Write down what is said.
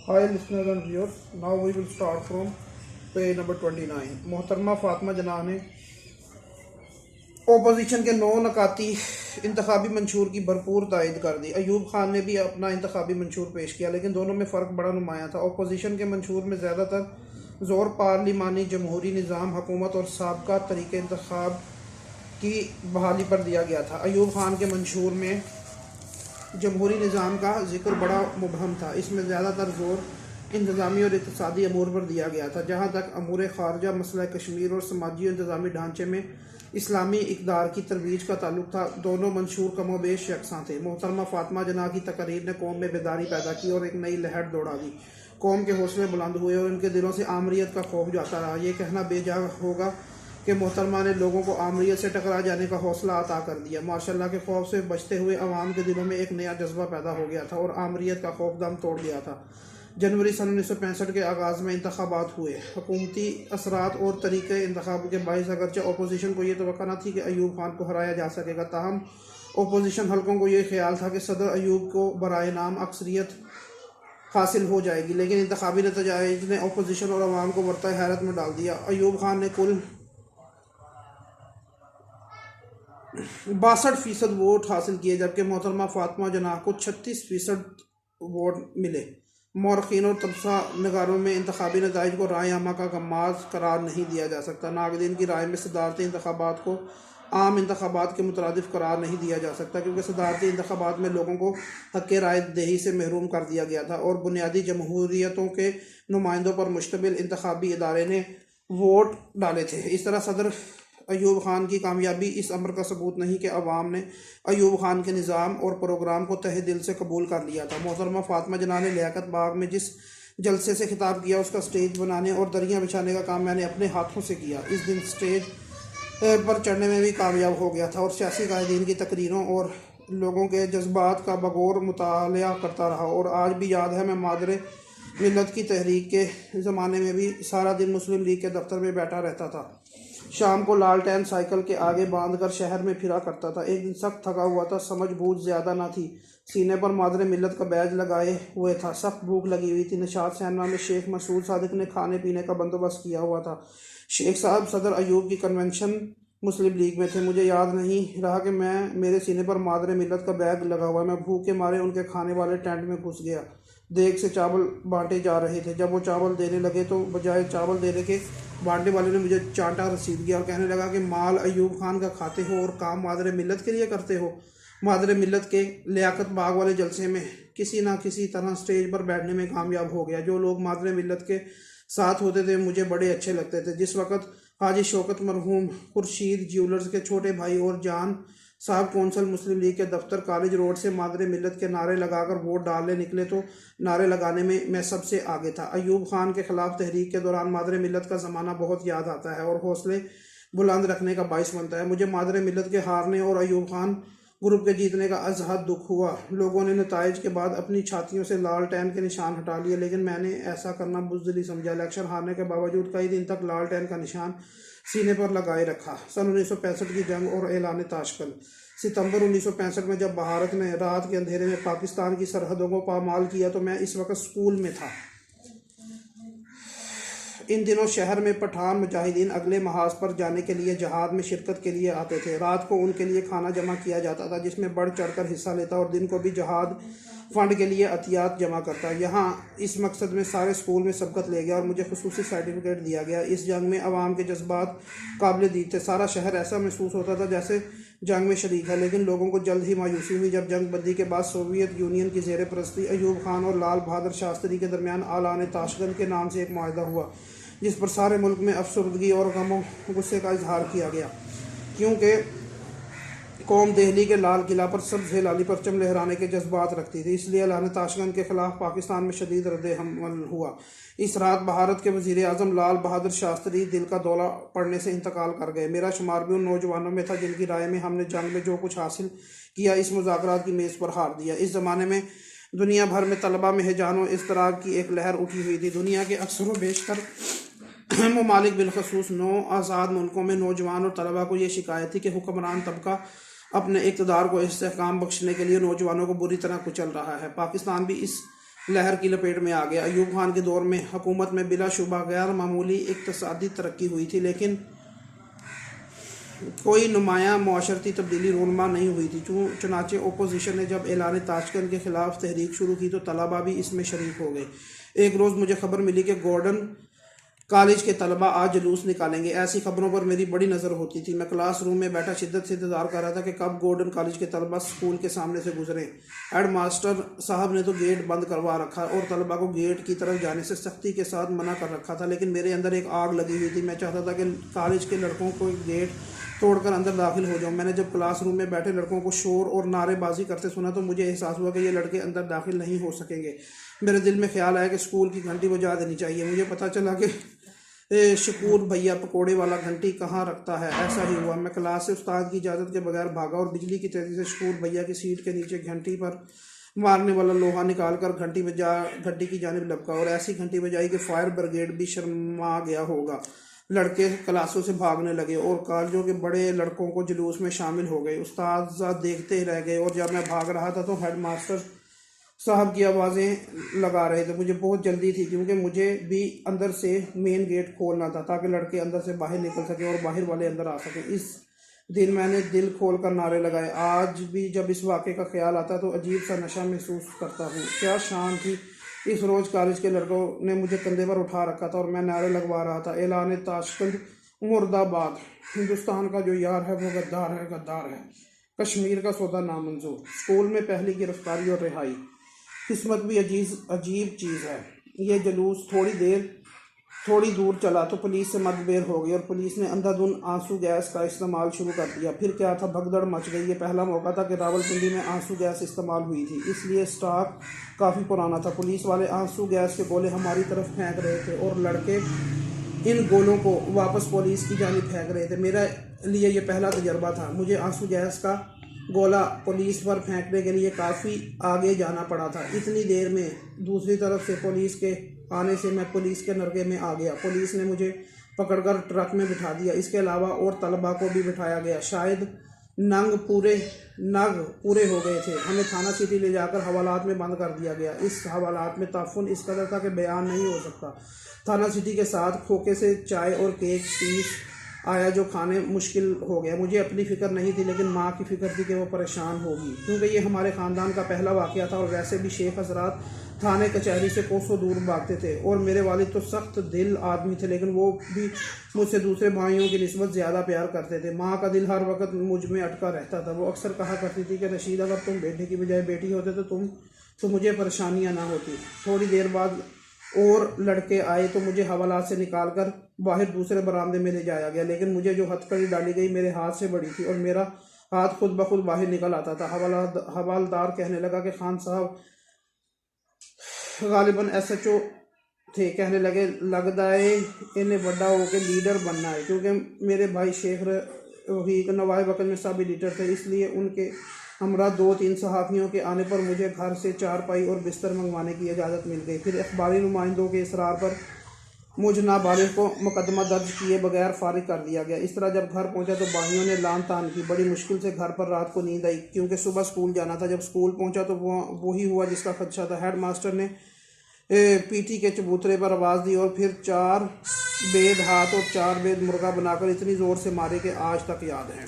Hi listeners and viewers, now we will start from page number 29। मोहतरमा फातिमा जना ने opposition के 9 नकाती इंतखाबी मंशूर की भरपूर तायद कर दी। अयूब खान ने भी अपना इंतखाबी मंशूर पेश किया, लेकिन दोनों में फ़र्क बड़ा नुमाया था। ओपोजिशन के मंशूर में ज़्यादातर ज़ोर पार्लिमानी जमहूरी निज़ाम, हुकूमत और साबका तरीक़े इंतखाब की बहाली पर दिया गया था। अयूब खान के मंशूर में जमहूरी निज़ाम का जिक्र बड़ा मुबहम था। इसमें ज़्यादातर ज़ोर इंतज़ामी और इक़्तिसादी अमूर पर दिया गया था। जहाँ तक अमूर ख़ारजा, मसला कश्मीर और समाजी और इंतज़ामी ढांचे में इस्लामी इक़दार की तरवीज का ताल्लुक था, दोनों मंशूर कमोबेश यकसां थे। मोहतरमा फातिमा जना की तकरीर ने कौम में बेदारी पैदा की और एक नई लहर दौड़ा दी। कौम के हौसले बुलंद हुए और उनके दिलों से आमरीत का खौफ जाता रहा। ये कहना बेजा होगा कि मोहतरमा ने लोगों को आमरीत से टकरा जाने का हौसला अता कर दिया। माशाअल्लाह के खौफ से बचते हुए अवाम के दिलों में एक नया जज्बा पैदा हो गया था और आमरीत का खौफ दम तोड़ गया था। जनवरी सन 1965 के आगाज़ में इंतखाबात हुए। हुकूमती असरात और तरीक़े इंतखाब के बाइस अगरचे अपोजिशन को यह तवक्को न थी कि अयूब खान को हराया जा सकेगा, ताहम अपोजिशन हलकों को यह ख्याल था कि सदर अयूब को बराए नाम अक्सरियत हासिल हो जाएगी, लेकिन इंतखाबी नतीजात ने अपोजिशन और अवाम को बरता हैरत में डाल दिया। अयूब खान ने कुल 62% वोट हासिल किए, जबकि मोहतरमा फातिमा जना को 36% वोट मिले। मौरखीन और तबसा नगारों में इंतखाबी नताइज को राय आमा का गमाज करार नहीं दिया जा सकता। नागदीन की राय में सदारती इंतखाबात को आम इंतखाबात के मुतरादिफ करार नहीं दिया जा सकता, क्योंकि सदारती इंतखाबात में लोगों को हक़ राय दही से महरूम कर दिया गया था और बुनियादी जमहूरियतों के नुमाइंदों पर मुश्तमिल इंतखाबी इदारे ने वोट डाले थे। इस तरह सदर अयूब खान की कामयाबी इस अमर का सबूत नहीं कि अवाम ने अयूब खान के निज़ाम और प्रोग्राम को तहे दिल से कबूल कर लिया था। मोहतरमा फातिमा जना ने लियाकत बाग में जिस जलसे से खिताब किया, उसका स्टेज बनाने और दरियाँ बिछाने का काम मैंने अपने हाथों से किया। इस दिन स्टेज पर चढ़ने में भी कामयाब हो गया था और सियासी कायदीन की तकरीरों और लोगों के जज्बात का बगौर मुतालिया करता रहा। और आज भी याद है, मैं मादरे मिलत की तहरीक के ज़माने में भी सारा दिन मुस्लिम लीग के दफ्तर में बैठा रहता था। शाम को लालटेन साइकिल के आगे बांध कर शहर में फिरा करता था। एक दिन सख्त थका हुआ था, समझ बूझ ज़्यादा ना थी। सीने पर मादरे मिलत का बैज लगाए हुए था। सख्त भूख लगी हुई थी। निशात सैनमा में शेख मसूद सादिक ने खाने पीने का बंदोबस्त किया हुआ था। शेख साहब सदर अयूब की कन्वेंशन मुस्लिम लीग में थे। मुझे याद नहीं रहा कि मेरे सीने पर मादरे मिलत का बैग लगा हुआ। मैं भूख के मारे उनके खाने वाले टेंट में घुस गया। देग से चावल बांटे जा रहे थे। जब वो चावल देने लगे तो बजाय चावल देने के बांटने वाले ने मुझे चांटा रसीद किया और कहने लगा कि माल अयूब खान का खाते हो और काम मादरे मिलत के लिए करते हो। मादरे मिलत के लियाकत बाग वाले जलसे में किसी ना किसी तरह स्टेज पर बैठने में कामयाब हो गया। जो लोग मादरे मिलत के साथ होते थे मुझे बड़े अच्छे लगते थे। जिस वक़्त हाजी शौकत मरहूम खुर्शीद ज्वेलर्स के छोटे भाई और जान साहब कौंसल मुस्लिम लीग के दफ्तर कॉलेज रोड से मादरे मिलत के नारे लगाकर वोट डालने निकले तो नारे लगाने में मैं सबसे आगे था। अयूब खान के खिलाफ तहरीक के दौरान मादरे मिलत का ज़माना बहुत याद आता है और हौसले बुलंद रखने का बाइस बनता है। मुझे मादरे मिलत के हारने और अयूब खान ग्रुप के जीतने का अजहद दुख हुआ। लोगों ने नताइज के बाद अपनी छातियों से लालटेन के निशान हटा लिए, लेकिन मैंने ऐसा करना बुज़दिली समझा। इलेक्शन हारने के बावजूद कई दिन तक लालटेन का निशान सीने पर लगाए रखा। सन 1965 की जंग और ऐलान ताशकंद। सितंबर 1965 में जब भारत ने रात के अंधेरे में पाकिस्तान की सरहदों को पामाल किया तो मैं इस वक्त स्कूल में था। इन दिनों शहर में पठान मुजाहिदीन अगले महाज पर जाने के लिए जहाद में शिरकत के लिए आते थे। रात को उनके लिए खाना जमा किया जाता था, जिसमें बढ़ चढ़कर हिस्सा लेता और दिन को भी जहाद फंड के लिए अतियात जमा करता। यहाँ इस मकसद में सारे स्कूल में सबकत ले गया और मुझे खुसूसी सर्टिफिकेट दिया गया। इस जंग में अवाम के जज्बात काबिल दीद थे। सारा शहर ऐसा महसूस होता था जैसे जंग में शरीक है, लेकिन लोगों को जल्द ही मायूसी हुई जब जंग बंदी के बाद सोवियत यूनियन की ज़ेर परस्ती अयूब खान और लाल बहादुर शास्त्री के दरमियान ऐलान ताशकंद के नाम से एक मुआहदा हुआ, जिस पर सारे मुल्क में अफसरदगी और गमो गुस्से का इजहार किया गया, क्योंकि कौम दिल्ली के लाल किला पर सब्ज़ हिलाली परचम लहराने के जज्बात रखती थी। इसलिए ऐलान ताशकंद के खिलाफ पाकिस्तान में शदीद रद्द-ए-अमल हुआ। इस रात भारत के वज़ीर आज़म लाल बहादुर शास्त्री दिल का दौरा पड़ने से इंतकाल कर गए। मेरा शुमार भी उन नौजवानों में था जिनकी राय में हमने जंग में जो कुछ हासिल किया इस मुज़ाकरात की मेज़ पर हार दिया। इस ज़माने में दुनिया भर में तलबा में हिजानो इज़्तिराब की एक लहर उठी हुई थी। दुनिया के अक्सर व बेशतर ममालिक बिलखसूस 9 आज़ाद मुल्कों में नौजवान और तलबा को ये शिकायत थी कि हुक्मरान तबका अपने इक़्तिदार को इस्तेहकाम बख्शने के लिए नौजवानों को बुरी तरह कुचल रहा है। पाकिस्तान भी इस लहर की लपेट में आ गया। अयूब खान के दौर में हुकूमत में बिलाशुबा गैर मामूली इक़्तिसादी तरक्की हुई थी, लेकिन कोई नुमाया मुआशरती तब्दीली रूनमा नहीं हुई थी। चुनाचे अपोजिशन ने जब ऐलान ताशकंद के ख़िलाफ़ तहरीक शुरू की तो तलबा भी इसमें शरीक हो गए। एक रोज़ मुझे खबर मिली कि गॉर्डन कॉलेज के तलबा आज जुलूस निकालेंगे। ऐसी खबरों पर मेरी बड़ी नज़र होती थी। मैं क्लासरूम में बैठा शिद्दत से इंतज़ार कर रहा था कि कब गॉर्डन कॉलेज के तलबा स्कूल के सामने से गुजरें। हेड मास्टर साहब ने तो गेट बंद करवा रखा और तलबा को गेट की तरफ जाने से सख्ती के साथ मना कर रखा था, लेकिन मेरे अंदर एक आग लगी हुई थी। मैं चाहता था कि कॉलेज के लड़कों को गेट तोड़कर अंदर दाखिल हो जाऊं। मैंने जब क्लासरूम में बैठे लड़कों को शोर और नारेबाजी करते सुना तो मुझे एहसास हुआ कि ये लड़के अंदर दाखिल नहीं हो सकेंगे। मेरे दिल में ख्याल आया कि स्कूल की घंटी बजा देनी चाहिए। मुझे पता चला कि शकूर भैया पकोड़े वाला घंटी कहाँ रखता है। ऐसा ही हुआ। मैं क्लास से उस्ताद की इजाज़त के बगैर भागा और बिजली की तेज़ी से शकूर भैया की सीट के नीचे घंटी पर मारने वाला लोहा निकाल कर घंटी की जानिब लपका और ऐसी घंटी बजाई कि फायर ब्रिगेड भी शर्मा गया होगा। लड़के क्लासों से भागने लगे और कॉलेजों के बड़े लड़कों को जुलूस में शामिल हो गए। उस्ताद देखते ही रह गए और जब मैं भाग रहा था तो हेड मास्टर साहब की आवाज़ें लगा रहे थे। मुझे बहुत जल्दी थी क्योंकि मुझे भी अंदर से मेन गेट खोलना था ताकि लड़के अंदर से बाहर निकल सकें और बाहर वाले अंदर आ सकें। इस दिन मैंने दिल खोल कर नारे लगाए। आज भी जब इस वाक़े का ख्याल आता तो अजीब सा नशा महसूस करता हूँ। क्या शान थी। इस रोज़ कॉलेज के लड़कों ने मुझे कंधे पर उठा रखा था और मैं नारे लगवा रहा था, ऐलान ताशकंद मुर्दाबाद, हिंदुस्तान का जो यार है वो गद्दार है, गद्दार है, कश्मीर का सौदा नामंजूर। स्कूल में पहली गिरफ्तारी और रिहाई। किस्मत भी अजीब चीज़ है। ये जुलूस थोड़ी दूर चला तो पुलिस से मतभेद हो गई और पुलिस ने अंधाधुंध आंसू गैस का इस्तेमाल शुरू कर दिया। फिर क्या था, भगदड़ मच गई। ये पहला मौका था कि रावलपिंडी में आंसू गैस इस्तेमाल हुई थी, इसलिए स्टॉक काफ़ी पुराना था। पुलिस वाले आंसू गैस के गोले हमारी तरफ फेंक रहे थे और लड़के इन गोलों को वापस पुलिस की जानिब फेंक रहे थे। मेरे लिए ये पहला तजर्बा था। मुझे आंसू गैस का गोला पुलिस पर फेंकने के लिए काफ़ी आगे जाना पड़ा था। इतनी देर में दूसरी तरफ से पुलिस के आने से मैं पुलिस के नरगे में आ गया। पुलिस ने मुझे पकड़कर ट्रक में बिठा दिया। इसके अलावा और तलबा को भी बिठाया गया। शायद नग पूरे हो गए थे। हमें थाना सिटी ले जाकर हवालात में बंद कर दिया गया। इस हवालात में ताफुन इस कदर था कि बयान नहीं हो सकता। थाना सिटी के साथ खोखे से चाय और केक पीस आया जो खाने मुश्किल हो गया। मुझे अपनी फ़िक्र नहीं थी, लेकिन माँ की फ़िक्र थी कि वो परेशान होगी, क्योंकि ये हमारे ख़ानदान का पहला वाक़या था और वैसे भी शेख हज़रात थाने कचहरी से कोसों दूर भागते थे और मेरे वालिद तो सख्त दिल आदमी थे, लेकिन वो भी मुझसे दूसरे भाइयों की निस्बत ज़्यादा प्यार करते थे। माँ का दिल हर वक्त मुझ में अटका रहता था। वो अक्सर कहा करती थी कि रशीद, अगर तुम बेटे की बजाय बेटी होते तो मुझे परेशानियाँ ना होती। थोड़ी देर बाद और लड़के आए तो मुझे हवालात से निकाल कर बाहर दूसरे बरामदे में ले जाया गया, लेकिन मुझे जो हथकड़ी डाली गई मेरे हाथ से बड़ी थी और मेरा हाथ खुद ब खुद बाहर निकल आता था। हवालदार कहने लगा कि खान साहब गालिबन SHO थे। कहने लगे, लगता है इन्हें बड़ा होकर लीडर बनना है, क्योंकि मेरे भाई शेख रफीक नवाब वकल में सभी लीडर थे। इसलिए उनके हमरा 2-3 सहाफ़ियों के आने पर मुझे घर से चारपाई और बिस्तर मंगवाने की इजाज़त मिल गई। फिर अखबारी नुमाइंदों के इसरार पर मुझ नाबालिग को मुकदमा दर्ज किए बगैर फारिग कर दिया गया। इस तरह जब घर पहुंचा तो बाहियों ने लान तान की। बड़ी मुश्किल से घर पर रात को नींद आई, क्योंकि सुबह स्कूल जाना था। जब स्कूल पहुंचा तो वही हुआ जिसका खदशा था। हेड मास्टर ने PT के चबूतरे पर आवाज़ दी और फिर 4 बेद हाथ और 4 बेद मुर्गा बनाकर इतनी ज़ोर से मारे कि आज तक याद है।